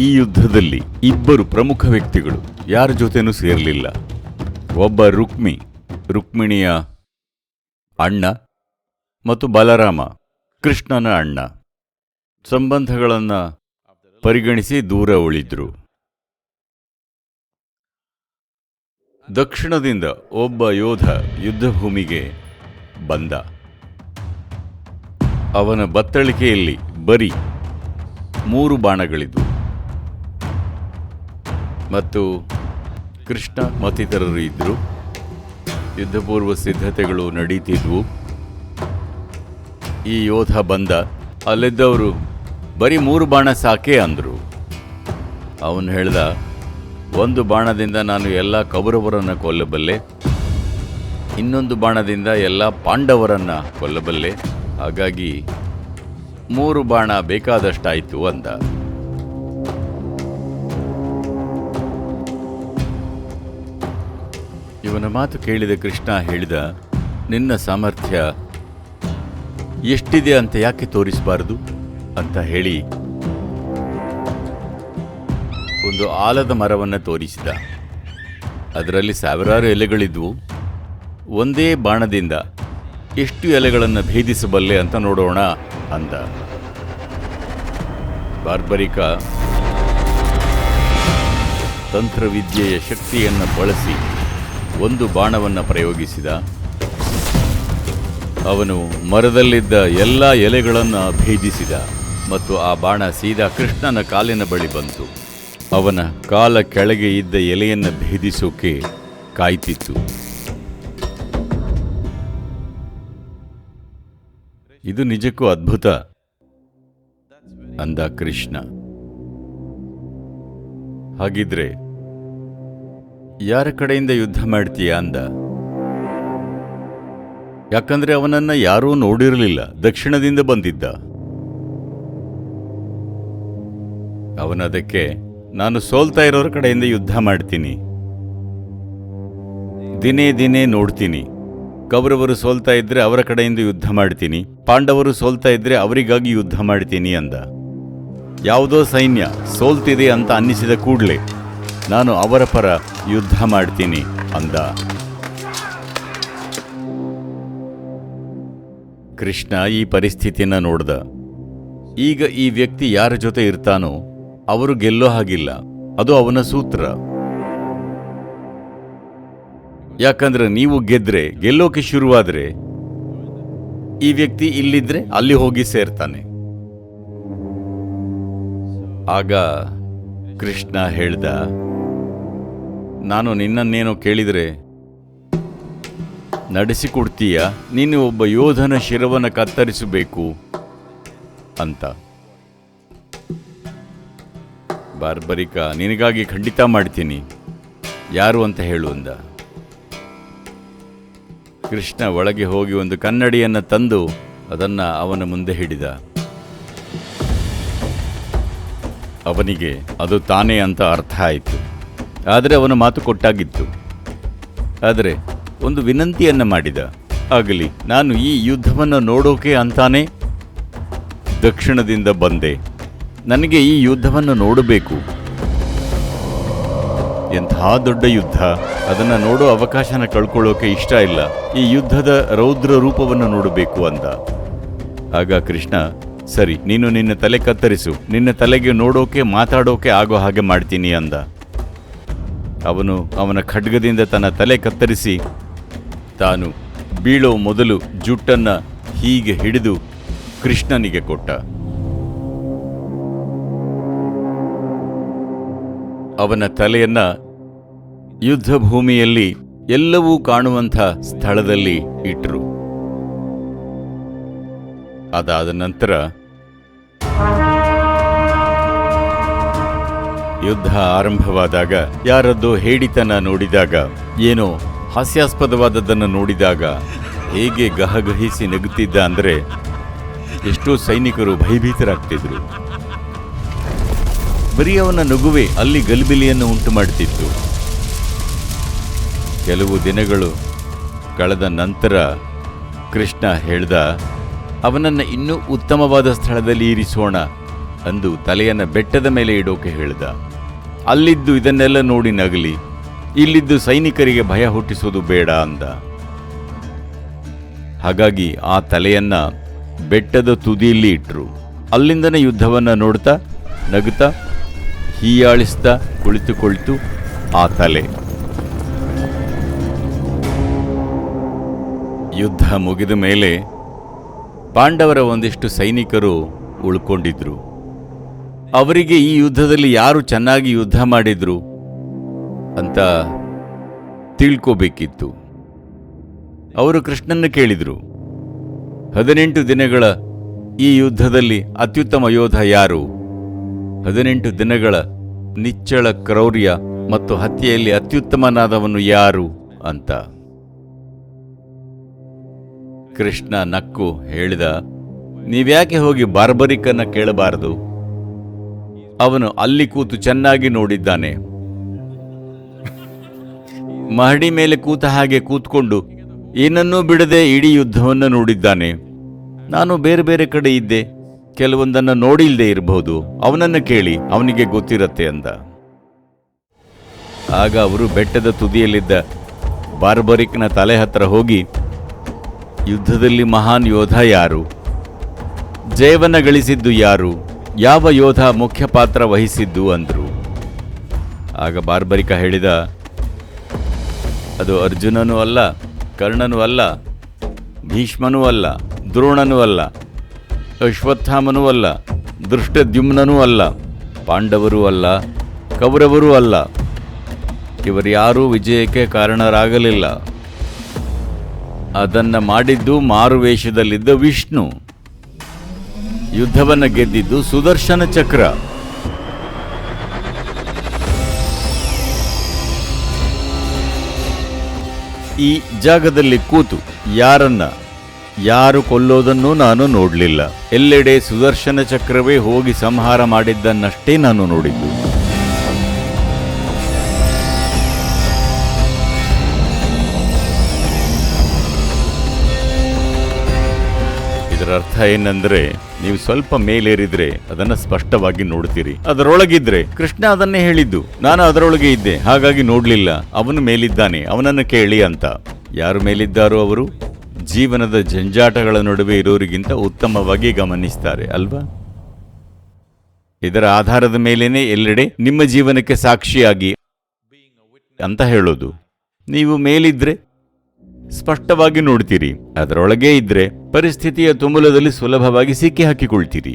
ಈ ಯುದ್ಧದಲ್ಲಿ ಇಬ್ಬರು ಪ್ರಮುಖ ವ್ಯಕ್ತಿಗಳು ಯಾರ ಜೊತೆನೂ ಸೇರಲಿಲ್ಲ. ಒಬ್ಬ ರುಕ್ಮಿಣಿಯ ಅಣ್ಣ ಮತ್ತು ಬಲರಾಮ ಕೃಷ್ಣನ ಅಣ್ಣ. ಸಂಬಂಧಗಳನ್ನು ಪರಿಗಣಿಸಿ ದೂರ ಉಳಿದ್ರು. ದಕ್ಷಿಣದಿಂದ ಒಬ್ಬ ಯೋಧ ಯುದ್ಧಭೂಮಿಗೆ ಬಂದ. ಅವನ ಬತ್ತಳಿಕೆಯಲ್ಲಿ ಬರೀ 3 ಬಾಣಗಳಿದ್ವು ಮತ್ತು ಕೃಷ್ಣ ಮತ್ತಿತರರು ಇದ್ದರು. ಯುದ್ಧಪೂರ್ವ ಸಿದ್ಧತೆಗಳು ನಡೀತಿದ್ವು. ಈ ಯೋಧ ಬಂದ. ಅಲ್ಲಿದ್ದವರು ಬರೀ 3 ಬಾಣ ಸಾಕೆ ಅಂದರು. ಅವನು ಹೇಳ್ದ, 1 ಬಾಣದಿಂದ ನಾನು ಎಲ್ಲ ಕೌರವರನ್ನು ಕೊಲ್ಲಬಲ್ಲೆ, ಇನ್ನೊಂದು ಬಾಣದಿಂದ ಎಲ್ಲ ಪಾಂಡವರನ್ನು ಕೊಲ್ಲಬಲ್ಲೆ, ಹಾಗಾಗಿ 3 ಬಾಣ ಬೇಕಾದಷ್ಟಾಯಿತು ಅಂದ. ಇವನ ಮಾತು ಕೇಳಿದ ಕೃಷ್ಣ ಹೇಳಿದ, ನಿನ್ನ ಸಾಮರ್ಥ್ಯ ಎಷ್ಟಿದೆ ಅಂತ ಯಾಕೆ ತೋರಿಸಬಾರದು ಅಂತ ಹೇಳಿ ಒಂದು ಆಲದ ಮರವನ್ನು ತೋರಿಸಿದ. ಅದರಲ್ಲಿ ಸಾವಿರಾರು ಎಲೆಗಳಿದ್ವು. ಒಂದೇ ಬಾಣದಿಂದ ಎಷ್ಟು ಎಲೆಗಳನ್ನು ಭೇದಿಸಬಲ್ಲೆ ಅಂತ ನೋಡೋಣ ಅಂದ. ಬಾರ್ಬರಿಕ ತಂತ್ರವಿದ್ಯೆಯ ಶಕ್ತಿಯನ್ನು ಬಳಸಿ 1 ಬಾಣವನ್ನು ಪ್ರಯೋಗಿಸಿದ. ಅವನು ಮರದಲ್ಲಿದ್ದ ಎಲ್ಲ ಎಲೆಗಳನ್ನು ಭೇದಿಸಿದ ಮತ್ತು ಆ ಬಾಣ ಸೀದಾ ಕೃಷ್ಣನ ಕಾಲಿನ ಬಳಿ ಬಂತು. ಅವನ ಕಾಲ ಕೆಳಗೆ ಇದ್ದ ಎಲೆಯನ್ನು ಭೇದಿಸೋಕೆ ಕಾಯ್ತಿತ್ತು. ಇದು ನಿಜಕ್ಕೂ ಅದ್ಭುತ ಅಂದ ಕೃಷ್ಣ. ಹಾಗಿದ್ರೆ ಯಾರ ಕಡೆಯಿಂದ ಯುದ್ಧ ಮಾಡ್ತೀಯ ಅಂದ. ಯಾಕಂದ್ರೆ ಅವನನ್ನ ಯಾರೂ ನೋಡಿರಲಿಲ್ಲ, ದಕ್ಷಿಣದಿಂದ ಬಂದಿದ್ದ. ಅವನದಕ್ಕೆ, ನಾನು ಸೋಲ್ತಾ ಇರೋರ ಕಡೆಯಿಂದ ಯುದ್ಧ ಮಾಡ್ತೀನಿ, ದಿನೇ ನೋಡ್ತೀನಿ. ಕೌರವರು ಸೋಲ್ತಾ ಇದ್ರೆ ಅವರ ಕಡೆಯಿಂದ ಯುದ್ಧ ಮಾಡ್ತೀನಿ, ಪಾಂಡವರು ಸೋಲ್ತಾ ಇದ್ರೆ ಅವರಿಗಾಗಿ ಯುದ್ಧ ಮಾಡ್ತೀನಿ ಅಂದ. ಯಾವುದೋ ಸೈನ್ಯ ಸೋಲ್ತಿದೆ ಅಂತ ಅನ್ನಿಸಿದ ಕೂಡಲೇ ನಾನು ಅವರ ಪರ ಯುದ್ಧ ಮಾಡ್ತೀನಿ ಅಂದ. ಕೃಷ್ಣ ಈ ಪರಿಸ್ಥಿತಿಯನ್ನು ನೋಡ್ದ. ಈಗ ಈ ವ್ಯಕ್ತಿ ಯಾರ ಜೊತೆ ಇರ್ತಾನೋ ಅವರು ಗೆಲ್ಲೋ ಹಾಗಿಲ್ಲ, ಅದು ಅವನ ಸೂತ್ರ. ಯಾಕಂದ್ರೆ ನೀವು ಗೆದ್ರೆ, ಗೆಲ್ಲೋಕೆ ಶುರುವಾದ್ರೆ ಈ ವ್ಯಕ್ತಿ ಇಲ್ಲಿದ್ರೆ ಅಲ್ಲಿ ಹೋಗಿ ಸೇರ್ತಾನೆ. ಆಗ ಕೃಷ್ಣ ಹೇಳ್ದ, ನಾನು ನಿನ್ನನ್ನೇನೋ ಕೇಳಿದರೆ ನಡೆಸಿಕೊಡ್ತೀಯ? ನೀನು ಒಬ್ಬ ಯೋಧನ ಶಿರವನ್ನು ಕತ್ತರಿಸಬೇಕು ಅಂತ. ಬಾರ್ಬರಿಕ, ನಿನಗಾಗಿ ಖಂಡಿತ ಮಾಡ್ತೀನಿ, ಯಾರು ಅಂತ ಹೇಳು ಅಂದ. ಕೃಷ್ಣ ಒಳಗೆ ಹೋಗಿ ಒಂದು ಕನ್ನಡಿಯನ್ನು ತಂದು ಅದನ್ನು ಅವನ ಮುಂದೆ ಹಿಡಿದ. ಅವನಿಗೆ ಅದು ತಾನೇ ಅಂತ ಅರ್ಥ ಆಯಿತು. ಆದರೆ ಅವನ ಮಾತು ಕೊಟ್ಟಾಗಿತ್ತು. ಆದರೆ ಒಂದು ವಿನಂತಿಯನ್ನು ಮಾಡಿದ. ಆಗಲಿ, ನಾನು ಈ ಯುದ್ಧವನ್ನು ನೋಡೋಕೆ ಅಂತಾನೆ ದಕ್ಷಿಣದಿಂದ ಬಂದೆ, ನನಗೆ ಈ ಯುದ್ಧವನ್ನು ನೋಡಬೇಕು. ಎಂಥ ದೊಡ್ಡ ಯುದ್ಧ, ಅದನ್ನು ನೋಡೋ ಅವಕಾಶನ ಕಳ್ಕೊಳ್ಳೋಕೆ ಇಷ್ಟ ಇಲ್ಲ. ಈ ಯುದ್ಧದ ರೌದ್ರ ರೂಪವನ್ನು ನೋಡಬೇಕು ಅಂದ. ಆಗ ಕೃಷ್ಣ, ಸರಿ, ನೀನು ನಿನ್ನ ತಲೆ ಕತ್ತರಿಸು, ನಿನ್ನ ತಲೆಗೆ ನೋಡೋಕೆ ಮಾತಾಡೋಕೆ ಆಗೋ ಹಾಗೆ ಮಾಡ್ತೀನಿ ಅಂದ. ಅವನು ಅವನ ಖಡ್ಗದಿಂದ ತನ್ನ ತಲೆ ಕತ್ತರಿಸಿ ತಾನು ಬೀಳೋ ಮೊದಲು ಜುಟ್ಟನ್ನು ಹೀಗೆ ಹಿಡಿದು ಕೃಷ್ಣನಿಗೆ ಕೊಟ್ಟ. ಅವನ ತಲೆಯನ್ನ ಯುದ್ಧ ಭೂಮಿಯಲ್ಲಿ ಎಲ್ಲವೂ ಕಾಣುವಂಥ ಸ್ಥಳದಲ್ಲಿ ಇಟ್ಟರು. ಅದಾದ ನಂತರ ಯುದ್ಧ ಆರಂಭವಾದಾಗ, ಯಾರದ್ದೋ ಹೇಡಿತನ ನೋಡಿದಾಗ, ಏನೋ ಹಾಸ್ಯಾಸ್ಪದವಾದದ್ದನ್ನು ನೋಡಿದಾಗ ಹೇಗೆ ಗಹಗಹಿಸಿ ನಗುತ್ತಿದ್ದ ಅಂದರೆ ಎಷ್ಟೋ ಸೈನಿಕರು ಭಯಭೀತರಾಗ್ತಿದ್ರು. ಬರೀ ಅವನ ನಗುವೆ ಅಲ್ಲಿ ಗಲಿಬಿಲಿಯನ್ನು ಉಂಟು ಮಾಡುತ್ತಿತ್ತು. ಕೆಲವು ದಿನಗಳು ಕಳೆದ ನಂತರ ಕೃಷ್ಣ ಹೇಳ್ದ, ಅವನನ್ನು ಇನ್ನೂ ಉತ್ತಮವಾದ ಸ್ಥಳದಲ್ಲಿ ಇರಿಸೋಣ, ಅಂದು ತಲೆಯನ್ನ ಬೆಟ್ಟದ ಮೇಲೆ ಇಡೋಕೆ ಹೇಳಿದ. ಅಲ್ಲಿದ್ದು ಇದನ್ನೆಲ್ಲ ನೋಡಿ ನಗಲಿ, ಇಲ್ಲಿದ್ದು ಸೈನಿಕರಿಗೆ ಭಯ ಹುಟ್ಟಿಸೋದು ಬೇಡ ಅಂದ. ಹಾಗಾಗಿ ಆ ತಲೆಯನ್ನ ಬೆಟ್ಟದ ತುದಿಯಲ್ಲಿ ಇಟ್ರು. ಅಲ್ಲಿಂದನೇ ಯುದ್ಧವನ್ನ ನೋಡ್ತಾ ನಗುತ್ತಾ ಹೀಯಾಳಿಸ್ತಾ ಕುಳಿತುಕೊಳ್ತು ಆ ತಲೆ. ಯುದ್ಧ ಮುಗಿದ ಮೇಲೆ ಪಾಂಡವರ ಒಂದಿಷ್ಟು ಸೈನಿಕರು ಉಳ್ಕೊಂಡಿದ್ರು. ಅವರಿಗೆ ಈ ಯುದ್ಧದಲ್ಲಿ ಯಾರು ಚೆನ್ನಾಗಿ ಯುದ್ಧ ಮಾಡಿದ್ರು ಅಂತ ತಿಳ್ಕೋಬೇಕಿತ್ತು. ಅವರು ಕೃಷ್ಣನ್ನ ಕೇಳಿದ್ರು, 18 ದಿನಗಳ ಈ ಯುದ್ಧದಲ್ಲಿ ಅತ್ಯುತ್ತಮ ಯೋಧ ಯಾರು? 18 ದಿನಗಳ ನಿಚ್ಚಳ ಕ್ರೌರ್ಯ ಮತ್ತು ಹತ್ಯೆಯಲ್ಲಿ ಅತ್ಯುತ್ತಮನಾದವನು ಯಾರು ಅಂತ. ಕೃಷ್ಣ ನಕ್ಕು ಹೇಳಿದ, ನೀವ್ಯಾಕೆ ಹೋಗಿ ಬಾರ್ಬರಿಕನ್ನ ಕೇಳಬಾರದು? ಅವನು ಅಲ್ಲಿ ಕೂತು ಚೆನ್ನಾಗಿ ನೋಡಿದ್ದಾನೆ. ಮಹಡಿ ಮೇಲೆ ಕೂತ ಹಾಗೆ ಕೂತ್ಕೊಂಡು ಏನನ್ನೂ ಬಿಡದೆ ಇಡೀ ಯುದ್ಧವನ್ನು ನೋಡಿದ್ದಾನೆ. ನಾನು ಬೇರೆ ಬೇರೆ ಕಡೆ ಇದ್ದೆ, ಕೆಲವೊಂದನ್ನು ನೋಡಿಲ್ದೇ ಇರಬಹುದು. ಅವನನ್ನು ಕೇಳಿ, ಅವನಿಗೆ ಗೊತ್ತಿರತ್ತೆ ಅಂದ. ಆಗ ಅವರು ಬೆಟ್ಟದ ತುದಿಯಲ್ಲಿದ್ದ ಬಾರ್ಬರಿಕ್ನ ತಲೆ ಹತ್ರ ಹೋಗಿ, ಯುದ್ಧದಲ್ಲಿ ಮಹಾನ್ ಯೋಧ ಯಾರು? ಜಯವನ್ನ ಗಳಿಸಿದ್ದು ಯಾರು? ಯಾವ ಯೋಧ ಮುಖ್ಯ ಪಾತ್ರ ವಹಿಸಿದ್ದು ಅಂದ್ರು. ಆಗ ಬಾರ್ಬರಿಕ ಹೇಳಿದ, ಅದು ಅರ್ಜುನನೂ ಅಲ್ಲ, ಕರ್ಣನೂ ಅಲ್ಲ, ಭೀಷ್ಮನೂ ಅಲ್ಲ, ದ್ರೋಣನೂ ಅಲ್ಲ, ಅಶ್ವತ್ಥಾಮನೂ ಅಲ್ಲ, ದೃಷ್ಟದ್ಯುಮ್ನನೂ ಅಲ್ಲ, ಪಾಂಡವರೂ ಅಲ್ಲ, ಕೌರವರೂ ಅಲ್ಲ. ಇವರ್ಯಾರೂ ವಿಜಯಕ್ಕೆ ಕಾರಣರಾಗಲಿಲ್ಲ. ಅದನ್ನ ಮಾಡಿದ್ದು ಮಾರುವೇಷದಲ್ಲಿದ್ದ ವಿಷ್ಣು. ಯುದ್ಧವನ್ನ ಗೆದ್ದಿದ್ದು ಸುದರ್ಶನ ಚಕ್ರ. ಈ ಜಾಗದಲ್ಲಿ ಕೂತು ಯಾರು ಕೊಲ್ಲೋದನ್ನೂ ನಾನು ನೋಡಲಿಲ್ಲ. ಎಲ್ಲೆಡೆ ಸುದರ್ಶನ ಚಕ್ರವೇ ಹೋಗಿ ಸಂಹಾರ ಮಾಡಿದ್ದನ್ನಷ್ಟೇ ನಾನು ನೋಡಿದ್ದು. ಇದರ ಅರ್ಥ ಏನಂದ್ರೆ, ನೀವು ಸ್ವಲ್ಪ ಮೇಲೇರಿದ್ರೆ ಅದನ್ನ ಸ್ಪಷ್ಟವಾಗಿ ನೋಡ್ತೀರಿ. ಅದರೊಳಗಿದ್ರೆ, ಕೃಷ್ಣ ಅದನ್ನೇ ಹೇಳಿದ್ದು, ನಾನು ಅದರೊಳಗೆ ಇದ್ದೆ, ಹಾಗಾಗಿ ನೋಡ್ಲಿಲ್ಲ. ಅವನು ಮೇಲಿದ್ದಾನೆ, ಅವನನ್ನು ಕೇಳಿ ಅಂತ. ಯಾರು ಮೇಲಿದ್ದಾರೋ ಅವರು ಜೀವನದ ಜಂಜಾಟಗಳ ನಡುವೆ ಇರೋರಿಗಿಂತ ಉತ್ತಮವಾಗಿ ಗಮನಿಸ್ತಾರೆ ಅಲ್ವಾ? ಇದರ ಆಧಾರದ ಮೇಲೇನೆ ಎಲ್ಲೆಡೆ ನಿಮ್ಮ ಜೀವನಕ್ಕೆ ಸಾಕ್ಷಿಯಾಗಿ ಅಂತ ಹೇಳೋದು. ನೀವು ಮೇಲಿದ್ರೆ ಸ್ಪಷ್ಟವಾಗಿ ನೋಡ್ತೀರಿ, ಅದರೊಳಗೆ ಇದ್ರೆ ಪರಿಸ್ಥಿತಿಯ ತುಮುಲದಲ್ಲಿ ಸುಲಭವಾಗಿ ಸಿಕ್ಕಿ ಹಾಕಿಕೊಳ್ತೀರಿ.